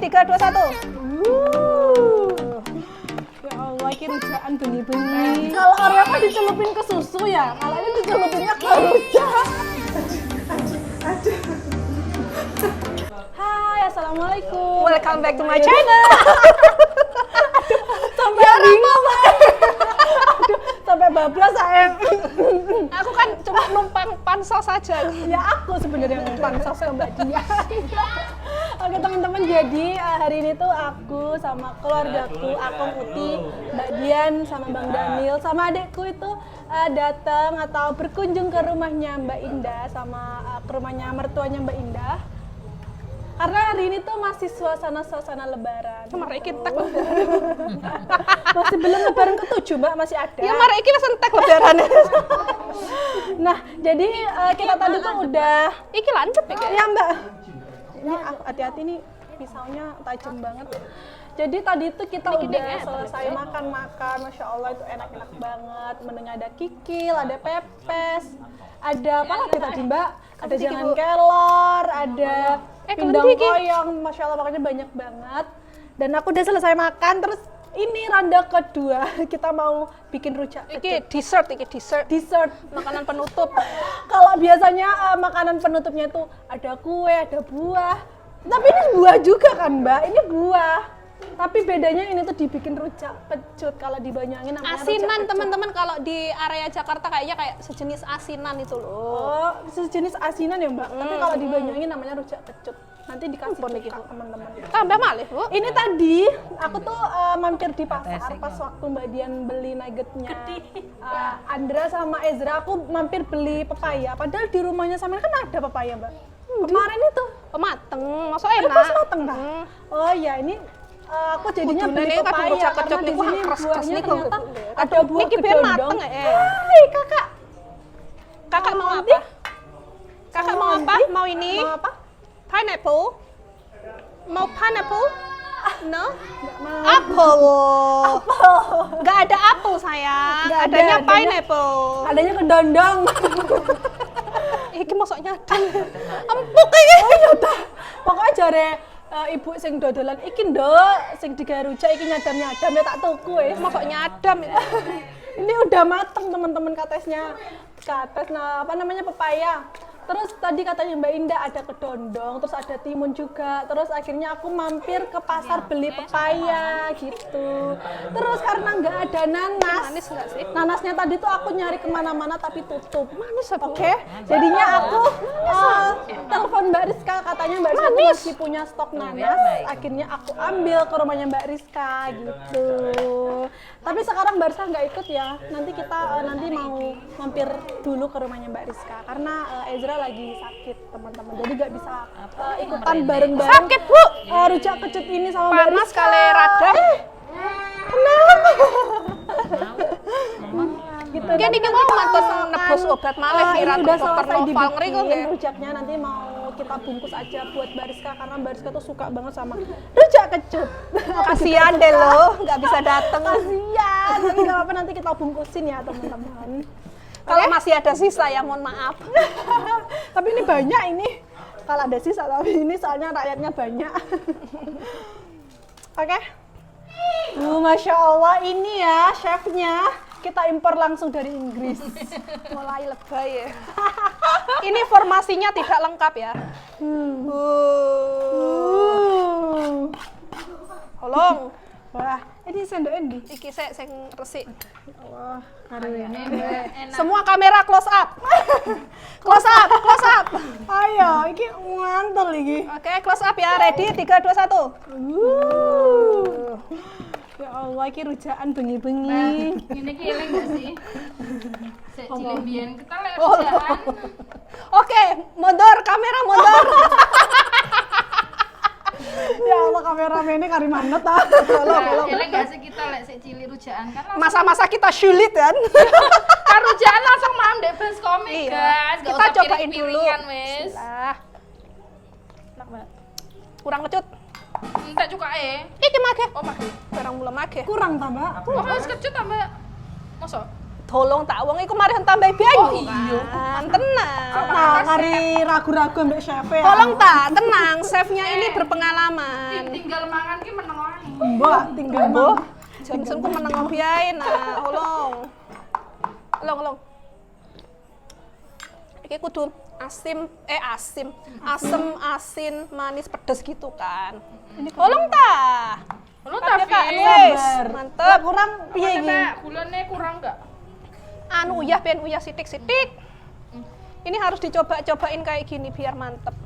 3, 2, 1. Ya Allah, ini rujaan bengi-bengi. Kalau Oreo kan dicelupin ke susu ya, kalau ini dicelupinnya ke rujak. Hai, assalamualaikum. Welcome back to my channel. Sampai bingung. Sampai bablas sayang. Aku kan cuma numpang pansos saja. Ya aku sebenarnya yang pansos ke Mbak Dia. Oke teman-teman, jadi hari ini tuh aku sama keluargaku, Akong, Uti, Mbak Dian, sama Bang Daniel, sama adekku itu datang atau berkunjung ke rumahnya Mbak Indah, sama ke rumahnya mertuanya Mbak Indah. Karena hari ini tuh masih suasana lebaran. Mari kita Masih belum lebaran ke-7 Mbak, masih ada. ya mari kita sentek lebaran. Nah, jadi kita tadi tuh udah Iki lancep ya. ya Mbak. Ini hati-hati nih, pisaunya tajam banget. Jadi tadi tuh kita udah selesai makan-makan, Masya Allah itu enak-enak banget. Menunya ada kikil, ada pepes, ada apa lagi tadi Mbak? Ada jangan kelor, ada pindang koyong, Masya Allah pokoknya banyak banget. Dan aku udah selesai makan, terus ini randa kedua kita mau bikin rujak Iki kecut. dessert, makanan penutup. Kalau biasanya makanan penutupnya itu ada kue, ada buah. Tapi ini buah juga kan Mbak, ini buah. Tapi bedanya ini tuh dibikin rujak kecut. Kalau di Banyuwangi namanya Asinan rujak kecut. teman-teman, kalau di area Jakarta kayaknya kayak sejenis asinan itu loh. Oh, sejenis asinan ya Mbak. Tapi kalau di Banyuwangi namanya rujak kecut. Nanti dikasih ke teman-teman. Tambah malih, Bu. Ini tadi aku tuh mampir di pasar pas waktu Mbak Dian beli nuggetnya. Andra sama Ezra aku mampir beli pepaya. Padahal di rumahnya sama kan ada pepaya Mbak. Kemarin itu Pemateng, masuk enak. pas mateng dah. Oh ya ini aku jadinya beli Kudune kadung pepaya rujak karena kecut di niku sini keras-keras buahnya niku. ternyata ada buah Niki ben kedondong. mateng Hai kakak. Kakak mau Nanti? apa? Kakak mau apa? Mau ini? Mau apa? Pineapple? Mau pineapple? No? Nggak mau. Apple. Nggak ada apple sayang. Nggak ada, Adanya adanya- pineapple. Adanya kedondong. Iki masuknya nyadang. Empuk iki. Oh iya dah. Pokoknya jare ibu sing dodolan iki nduk sing digawe rujak iki nyadam-nyadam ya tak tuku wis. Masuk nyadam itu. Ini udah mateng teman-teman katesnya. Nah apa namanya pepaya. Terus tadi katanya Mbak Indah ada kedondong, terus ada timun juga. Terus akhirnya aku mampir ke pasar beli pepaya gitu. Terus karena nggak ada nanas, Manis nggak sih? nanasnya tadi tuh aku nyari kemana-mana tapi tutup. Manis apa? Oke, jadinya aku telepon Mbak Rizka, katanya Mbak Rizka tuh masih punya stok nanas. Akhirnya aku ambil ke rumahnya Mbak Rizka gitu. Tapi sekarang Mbak Rizka nggak ikut ya. Nanti kita nanti mau mampir dulu ke rumahnya Mbak Rizka karena Ezra lagi sakit teman-teman. Jadi nggak bisa ikutan bareng-bareng. Sakit, Bu. Rujak kecut ini sama Mbak Panas Rizka. kali radang. Kenapa? Gitu. Kan iki mau mantus nebus obat malih ini virat udah dokter selesai Noval ngeri kok dibikin nggih. rujaknya, nanti mau kita bungkus aja buat Bariska karena Bariska tuh suka banget sama rujak kecut. Kasihan deh lo, nggak bisa dateng. Kasian, tapi nggak apa-apa nanti kita bungkusin ya teman-teman. Kalau masih ada sisa ya mohon maaf. Tapi ini banyak ini. Kalau ada sisa, tapi ini soalnya rakyatnya banyak. Oke. Masya Allah ini ya chefnya. Kita impor langsung dari Inggris. Mulai lebay ya. Ini formasinya tidak lengkap ya. Tolong. Wah, ini sendok endi? Iki sing resik. Wah, karo ini. Semua kamera close up. Close up, close up. Ayo, iki mantel iki. Oke, close up ya. Ready? 3, 2, 1. Ya Allah, iki rujakan bengi-bengi. Ini ki eling gak sih? Sik cilik biyen kita lek rujaan. Oke, mundur, kamera mundur. Ya Allah, kameramennya kari manut ah. Tolong. Eling gak sih kita lek sik cilik rujaan kan langsung Masa-masa kita sulit kan. kan rujaan langsung main dek fans komik Iya. guys. Gak Kita usah cobain dulu. piring-piringan wis. Lah. Enak banget. Kurang kecut. Entek cukae. Iki make. Oh, make. Barang mula make. Kurang tambah. Oh, wis kecut tambah. Mosok? Tolong tak wong iku mari tambah banyu. Kan tenang. Nah, kari ragu-ragu ambek chef ya. Tolong tak, tenang. Chefnya ini berpengalaman. Tinggal mangan ki meneng wae. Mbak tinggal Mbah, Johnson ku meneng biae nah, tolong. Tolong. Iki kudu asem, asin, manis, pedes gitu kan. Tolong tak. Lu Tapi Kak, tapi wis, Sabar. mantep. Kurang piye iki? bulannya kurang enggak? Anu uyah sitik-sitik. Ini harus dicoba-cobain kayak gini biar mantep.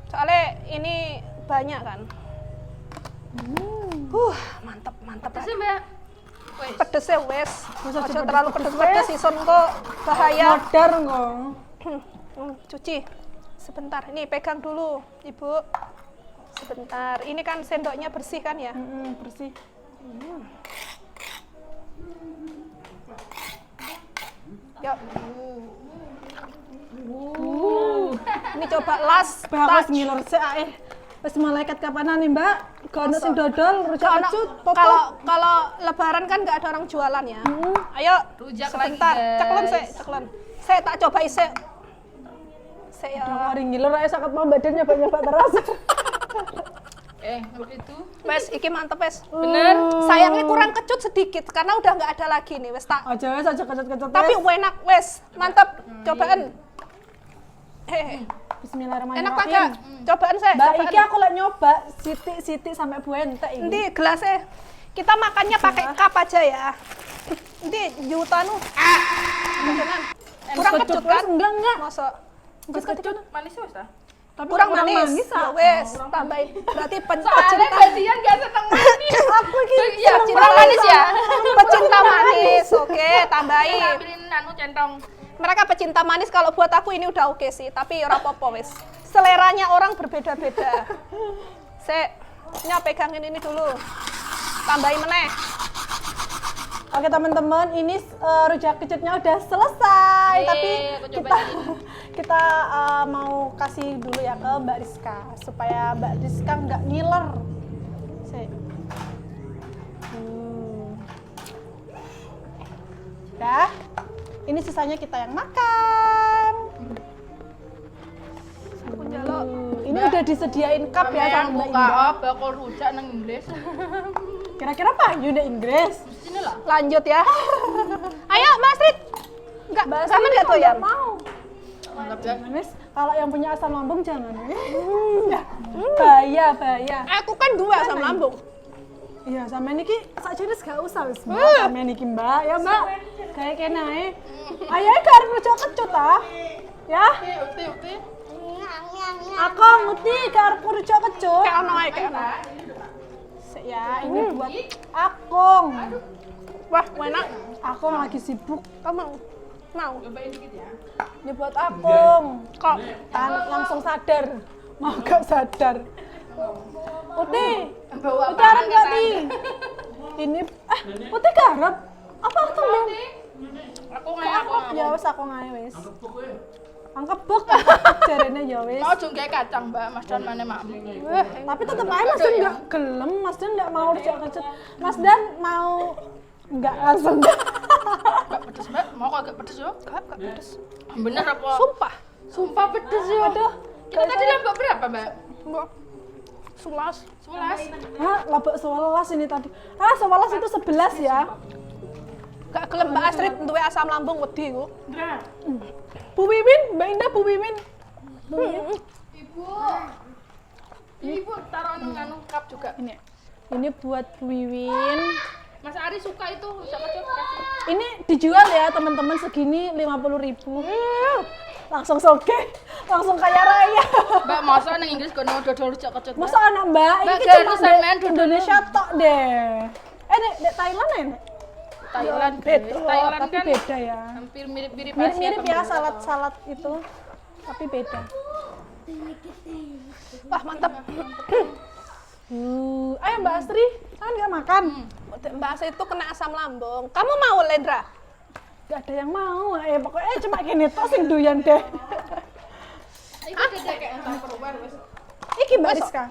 Soalnya ini banyak kan. Mantep. Terus Mbak. Wes. Pedesnya wes. Masa Aja cepet terlalu pedes pedes ison kok bahaya. Modar kok. Cuci. Sebentar. Ini pegang dulu, Ibu. Sebentar. Ini kan sendoknya bersih kan ya? Bersih. Yuk. Ini coba las. Bagus touch. ngiler sik ae. Wis malaikat kapanan nih, Mbak? Gak ono sing dodol, rujak Kalau kecut, kalau lebaran kan nggak ada orang jualan ya. Ayo, Rujak sebentar. lagi, guys. Ceklon. Saya tak coba isi. Saya Mari ngiler ae sakit mau badan nyoba-nyoba terus. Waktu itu wes iki mantep wes. bener. Sayangnya kurang kecut sedikit karena udah nggak ada lagi nih wes tak. Aja wes aja kecut-kecut. Tapi enak wes, mantep. Cobaan. Bismillahirrahmanirrahim. Enak kagak? Cobaan saya. Mbak, cobaan. iki aku lek nyoba sitik-sitik sampai buentek iki. Nanti gelasnya kita makannya pakai cup aja ya. Nanti jutanu. Jangan. Kurang kecut kan? Enggak. Masa Enggak kecut. Manis wes ta? Tapi kurang manis. ah. Ya wes, tambahin. Berarti Soalnya pecinta gantian gak seneng manis. Aku iki Iya, kurang manis ya. pecinta manis. Oke, tambahin. Ambilin anu centong. Mereka pecinta manis, kalau buat aku ini udah oke sih, tapi ora apa-apa wes. Seleranya orang berbeda-beda. Saya pegangin ini dulu. Tambahin meneh. Oke teman-teman, ini rujak kecutnya udah selesai. Yeay, Tapi aku kita cobain. kita mau kasih dulu ya ke Mbak Rizka supaya Mbak Rizka nggak ngiler. Dah, ini sisanya kita yang makan. Ini udah disediain cup ya sama Mbak buka Indah. bakal rujak nang Inggris. Kira-kira apa? Yunda Inggris. Sini lah. Lanjut ya. Ayo, Mbak Astrid. Enggak, Mbak sama Astrid enggak tuh ya? nggak mau. Mantap ya. Manis, kalau yang punya asam lambung jangan. Bahaya. Aku kan dua asam lambung. Iya, sama niki sak jenis gak usah wis Mbak. Sama niki Mbak, ya Mbak. Kayak kenae. Ayo karep rujak kecut ah. Ya. Ukti. Aku ngerti karep rujak kecut. Kayak ono ae, kayak ono. Ya, ini buat Akong. Wah, enak. Akong lagi sibuk. Kamu mau? Cobain dikit ya. Ini buat Akong. Kok Langsung sadar. Mau gak sadar. Uti. Bawa Uti harap gak Ti? Ini Uti garap. Apa tuh Mbak? Aku Ya wis aku ngae wis. Angkep buk. Jarene ya wis. mau jungkai kacang Mbak, Mas Dan mana mak? Tapi tetep aja Mas Dan nggak gelem, Mas Dan nggak mau rujak kecut. Mas Dan mau nggak langsung. Gak pedes Mbak, mau kok agak pedes yo? Gak pedes. Bener apa? Sumpah. Sumpah pedes yo. Aduh, Kita tadi lambak berapa Mbak? Mbak. Sulas. 11. hah, labak 11 ini tadi. 11 itu 11 ya. Gak gelem Mbak Astrid duwe asam lambung wedi ku. Bu Wiwin, Mbak Indah, Bu Wiwin. Ibu taruh nang anu cup juga. Ini buat Bu Wiwin. Mas Ari suka itu rujak kecut kasih. Ini dijual ya teman-teman segini 50.000. Langsung soge, langsung kaya raya. Mbak masa nang Inggris kono dodol rujak kecut. Masa anak Mbak, Mbak, ini cuma garusan main di Indonesia tok deh. Nek Thailand ya? Nek? Thailand Beda, Thailand tapi kan beda ya. hampir mirip-mirip Mirip-mirip ya salad-salad itu, tapi beda. Wah, mantap. Ayo Mbak Astri, kan nggak makan? Mbak Astrid itu kena asam lambung. Kamu mau, Lendra? Gak ada yang mau. Pokoknya cuma gini tok sing doyan deh. Iku ada kayak entar perwer wis. Iki Mbak Rizka.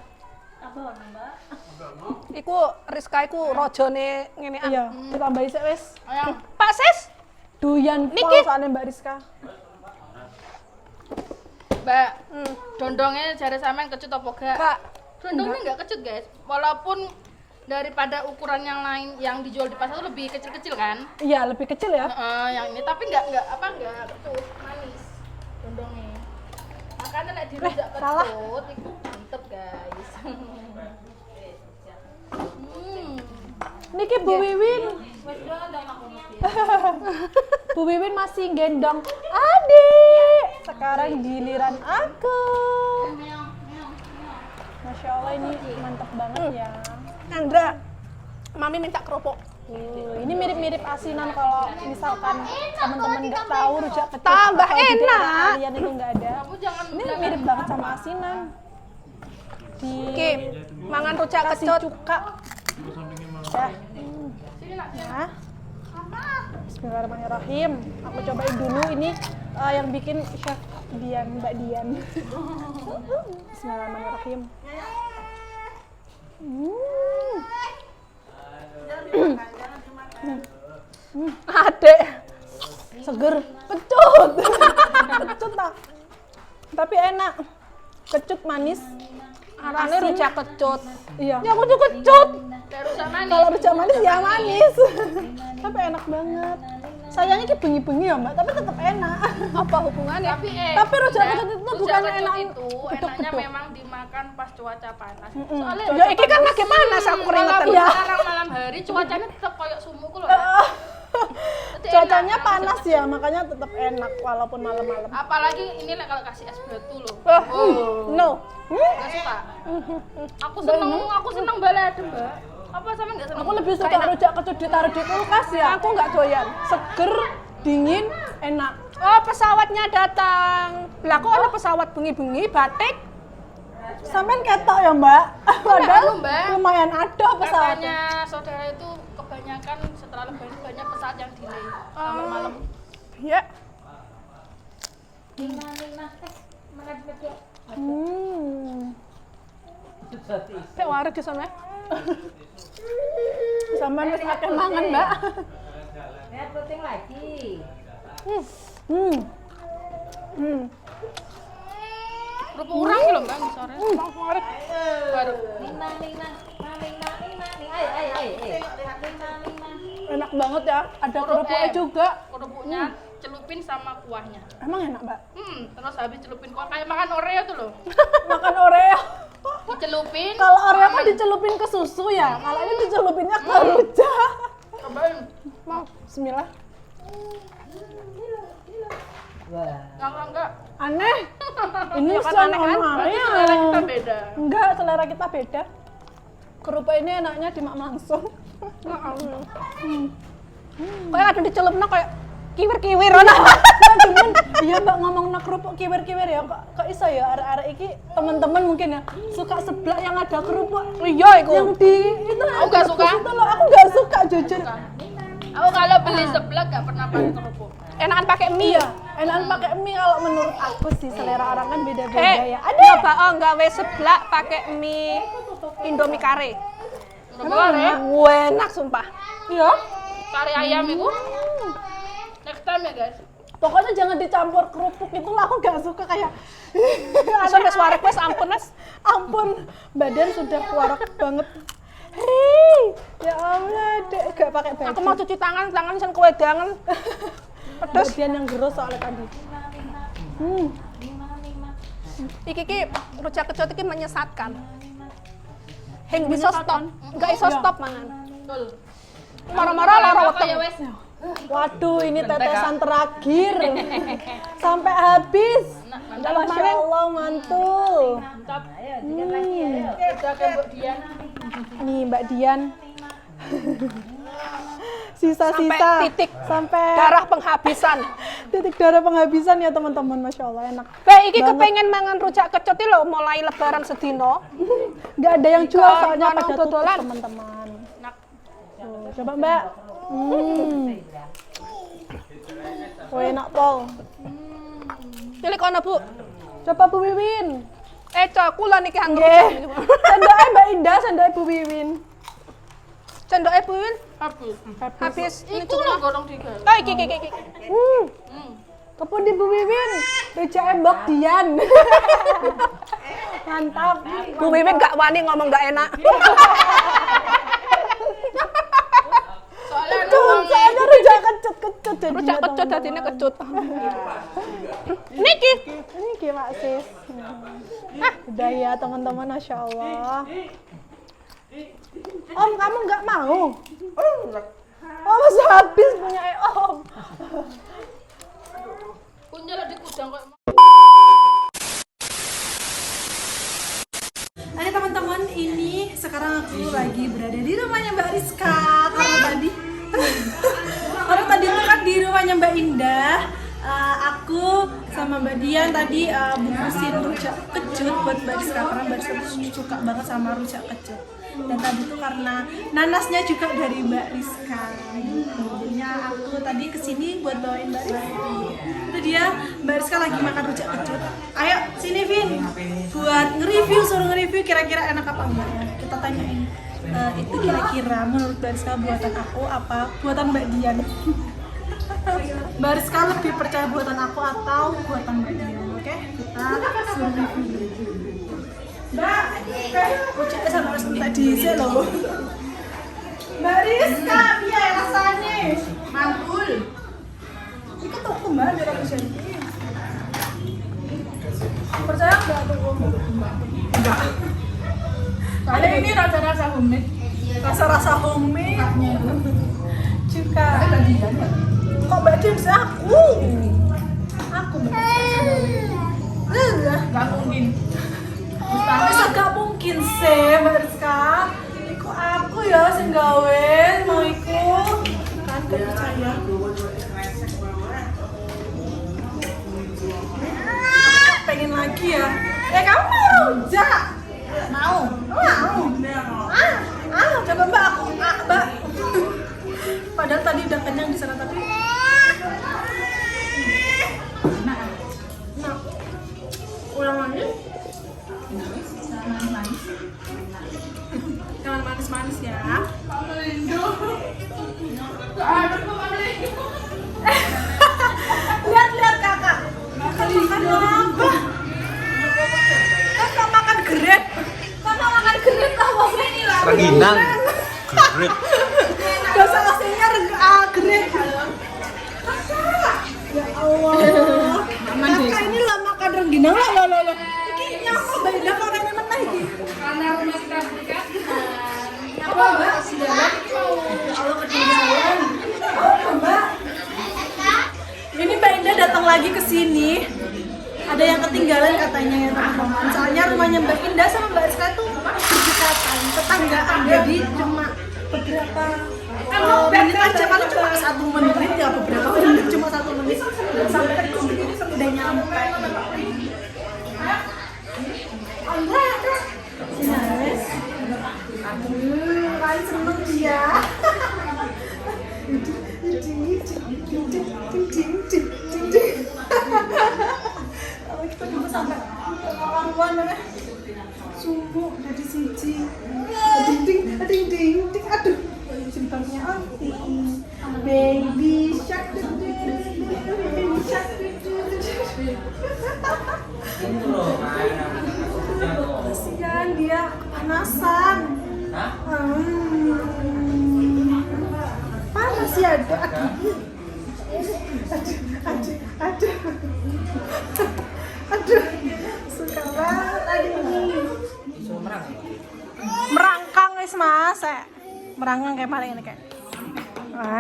Iku Rizka iku rojone ngene ah. Iya, ditambahi sik wis. Ayo. Pak Sis, Doyan Niki. pol soalnya Mbak Rizka. Mbak, dondongnya jari sampean kecut apa gak? Kak. Dondongnya nggak kecut guys, walaupun daripada ukuran yang lain yang dijual di pasar itu lebih kecil-kecil kan? Iya, lebih kecil ya. Yang ini tapi nggak kecut, manis dondongnya. Makanya nek dirujak salah. kecut itu mantep guys. Niki Bu Wiwin. Bu Wiwin masih gendong adik. Sekarang giliran aku. Masya Allah ini mantap banget ya. Andra, Mami minta kerupuk. Ini mirip-mirip asinan kalau misalkan teman-teman nggak tahu rujak kecut Tambah atau di daerah enak. kalian itu nggak ada. Kamu jangan Ini mirip banget sama asinan. Oke, mangan rujak Kasih kecut. cuka. Ya. sini nak. Ya. Bismillahirrahmanirrahim. Aku cobain dulu ini yang bikin chef Dian, Mbak Dian. Bismillahirrahmanirrahim. Adek. Seger, kecut. Kecut tak. Tapi enak. Kecut manis. Arane Asin. rujak kecut. Iya. Ya aku juga kecut. Terus sama nih. Kalau rujak manis ya manis. Tapi enak banget. Sayangnya kayak bengi-bengi ya Mbak, tapi tetap enak. Apa hubungannya? Tapi rujak kecut itu rujak bukan kecut enak itu enaknya geduk-geduk. memang dimakan pas cuaca panas. Ya iki kan lagi panas aku keringetan. Walaupun Ya. sekarang malam hari cuacanya tetap kayak sumuku loh. Cuacanya panas ya, makanya tetap enak walaupun malam-malam. Apalagi ini lah kalau kasih es batu loh. No. Gak suka. Aku seneng balado, Mbak. Apa sama enggak seneng? Aku lebih suka rujak kecut ditaruh di kulkas ya. Aku nggak doyan. Seger, dingin, enak. Oh, pesawatnya datang. Lah kok ada pesawat bengi-bengi batik? Sampean ketok ya Mbak? Padahal Mbak. lumayan ada pesawatnya. Katanya saudara itu kebanyakan setelah lebaran banyak pesawat yang delay malam-malam. Ya. Kayak warak di sana. Sampean wis akeh mangan Mbak. Lihat penting lagi. Kerupuk urang gitu loh, Mbak, sore. Warak. Baru. Enak banget ya. Ada Kerupuk kerupuknya juga. Kerupuknya celupin sama kuahnya. Emang enak Mbak? Terus habis celupin kuah kayak makan Oreo tuh loh. Makan Oreo. Dicelupin. Kalau Oreo kan dicelupin ke susu ya. Kalau ini dicelupinnya ke rujak. Cobain. Mau, bismillah. Enggak. Aneh. Ini Ya kan kan aneh kan? Berarti selera kita beda. Enggak, selera kita beda. Kerupuk ini enaknya dimakan langsung. Kayak ada dicelupna kayak kiwir-kiwir ana. Nah, cuman iya Mbak ngomong nak kerupuk kiwir-kiwir ya kok iso ya arek-arek iki teman-teman mungkin ya suka seblak yang ada kerupuk Iya iku. yang di itu Aku nggak suka. itu loh aku nggak suka jujur. Aku kalau beli seblak gak pernah pakai kerupuk. Enakan pakai mie Iya, ya. enakan pakai mie kalau menurut aku sih selera orang kan beda-beda ya. Ada nyoba gawe seblak pakai mie Indomie kare. Kerupuk ya. Enak sumpah. Iya. Kari ayam itu. Next time ya guys. Pokoknya jangan dicampur kerupuk itu lah aku nggak suka kayak Sampai suara wes ampun Mas. ampun badan sudah warak banget. Hei, ya Allah, dek gak pakai baju. Aku mau cuci tangan sen kewedangan. Pedas. Bagian yang gerus soalnya tadi. Iki rujak kecut iki menyesatkan. Heng bisa stop, enggak iso stop mangan. Betul. Marah-marah lara Apa ya weteng. wes? Waduh, ini tetesan terakhir. Sampai habis. Masya Allah, mantul. Mantap. Ayo, dikit lagi ya. Ayo. Udah kayak Mbak Dian. Nih Mbak Dian. Sisa-sisa. Sampai titik Sampai darah penghabisan. titik darah penghabisan ya teman-teman. Masya Allah, enak. Iki kepengen mangan rujak kecut iki lho mulai lebaran sedino. Nggak ada yang jual Ikan, soalnya manuk, pada tutup dodolan. teman-teman. Enak. Tuh, coba Mbak. Wah, enak pol. Cilik ana Bu. Coba Bu Wiwin. Kula niki anggur. Nggih. Cendoke Mbak Wiwin. Cendoknya Bu Wiwin Habis. habis. Ini Itu lah gorong tiga. Oh, iki. Kepun di Bu Wiwin. Rujak embok Dian. Mantap. Bu Wiwin gak wani ngomong gak enak. Soalnya Soalnya rujak kecut jadinya. Rujak kecut dadine kecut. Niki. Ini gimana sis? Udah ya teman-teman, Masya Allah. Om, kamu nggak mau? Oh, masih habis punya Om. punya lah di kudang kok. Hai teman-teman, ini sekarang aku lagi berada di rumahnya Mbak Rizka. Karena tadi itu kan di rumahnya Mbak Indah. Aku sama Mbak Dian tadi bungkusin rujak kecut buat Mbak Rizka karena Mbak Rizka tuh suka banget sama rujak kecut. Dan tadi tuh karena nanasnya juga dari Mbak Rizka. Jadinya aku tadi kesini buat bawain Mbak Rizka. Itu dia Mbak Rizka lagi makan rujak kecut. Ayo sini Vin, buat nge-review, suruh nge-review kira-kira enak apa enggak ya. Kita tanyain. Itu kira-kira menurut Mbak Rizka buatan aku apa buatan Mbak Dian? Mbak Rizka lebih percaya buatan aku atau buatan Mbak Dian? Oke, kita suruh review dulu. Mbak, rujaknya sama harus minta diisi loh. Mbak Rizka, iya rasanya mantul. Ini tuh kembali dari aku sendiri. Percaya nggak tuh? Enggak. Ada ini rasa-rasa homemade. Rasa-rasa homemade. Juga. Kok Mbak Dian bisa aku? Aku nggak mungkin. Bisa gak mungkin sih Mbak Rizka. Iku aku ya sing gawe mau ikut. Kan gak percaya. Pengen lagi ya. Kamu mau rujak? Mau. Coba Mbak aku. Mbak. Padahal tadi udah kenyang di sana tapi. Ulang lagi. Jangan manis-manis ya. Lihat kakak. Kakak makan apa? Kakak makan grab. Kakak makan grab apa ini lah? Rengginang. Grab. Bahasa aslinya grab. Kakak. Ya Allah. Kakak ini lah makan rengginang lah. Ini apa beda kok orang meneh iki? Karena rumah kita berikat. Apa Mbak? Kalau ketinggalan. Oh Mbak. Ini Mbak Indah datang lagi ke sini. Ada yang ketinggalan katanya ya teman-teman. Soalnya rumahnya Mbak Indah sama Mbak Rizka tuh berdekatan, tetanggaan. Jadi cuma beberapa menit aja, kalau cuma 1 menit ya beberapa menit, cuma 1 menit sampai ke sini udah nyampe. Yes. Paling seneng dia. Kalau kita juga sampai orang-orang namanya sumbu dari siji. Ding, aduh. Simpangnya baby shark, baby shark. Kasihan dia kepanasan. Panas ya, aduh, suka banget tadi ini. Merangkang guys mas, merangkang kayak mana ini kayak, kan.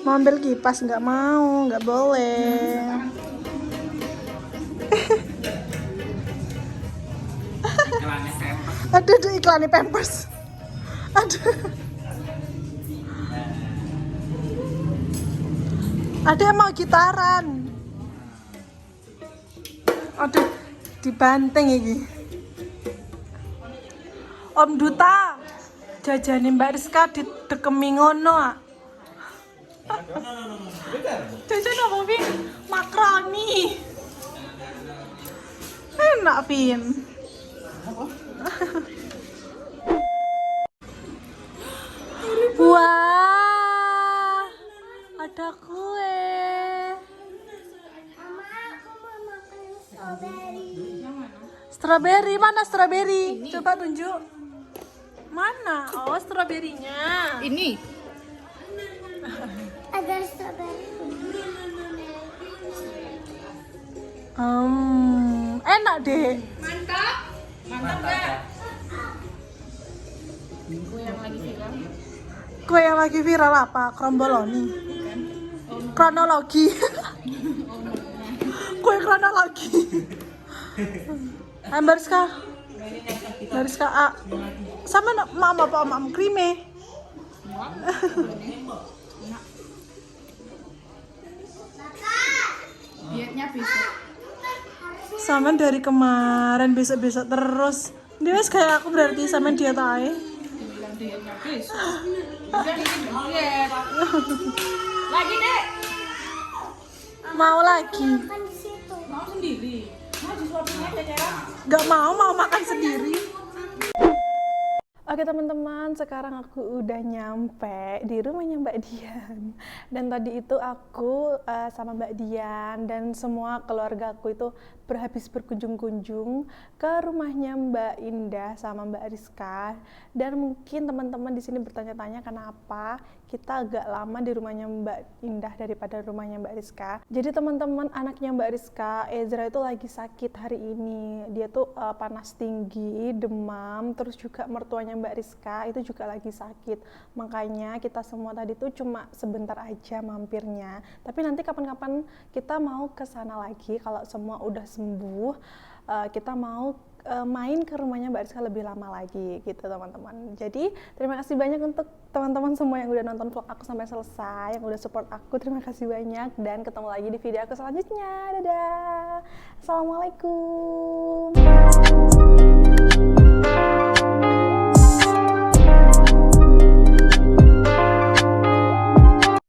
Mau ambil kipas nggak mau, nggak boleh. Aduh, iklannya Pampers. Aduh. Ada yang mau gitaran. Aduh, dibanting iki. Om Duta, jajanin Mbak Rizka didekemi ngono. Jajan apa, Bi? Makro enak, Vin. Wah, ada kue. Strawberry, mana strawberry? Coba tunjuk. Mana? Oh, stroberinya. Ini Ada strawberry. Enak deh. mantap nggak? Kue yang lagi viral apa? Kromboloni. Kronologi. Kue kronologi. Bariska. Bariska A. Sama mama apa mam krime. Dietnya besok. Sama dari kemarin besok-besok terus. Dia wes kayak aku berarti sama diet aja. Bilang dietnya besok. Udah ini diet. Lagi deh. Mau lagi. Kan di situ. Mau sendiri. Mau disuapin aja Cera. Gak mau makan sendiri. Oke teman-teman, sekarang aku udah nyampe di rumahnya Mbak Dian. Dan tadi itu aku sama Mbak Dian dan semua keluargaku itu berhabis berkunjung-kunjung ke rumahnya Mbak Indah sama Mbak Rizka. Dan mungkin teman-teman di sini bertanya-tanya kenapa kita agak lama di rumahnya Mbak Indah daripada rumahnya Mbak Rizka. Jadi teman-teman, anaknya Mbak Rizka, Ezra itu lagi sakit hari ini. Dia tuh panas tinggi, demam, terus juga mertuanya Mbak Rizka itu juga lagi sakit. Makanya kita semua tadi tuh cuma sebentar aja mampirnya. Tapi nanti kapan-kapan kita mau ke sana lagi kalau semua udah sembuh. Kita mau main ke rumahnya Mbak Rizka lebih lama lagi gitu teman-teman. Jadi terima kasih banyak untuk teman-teman semua yang udah nonton vlog aku sampai selesai, yang udah support aku. Terima kasih banyak dan ketemu lagi di video aku selanjutnya. Dadah. Assalamualaikum.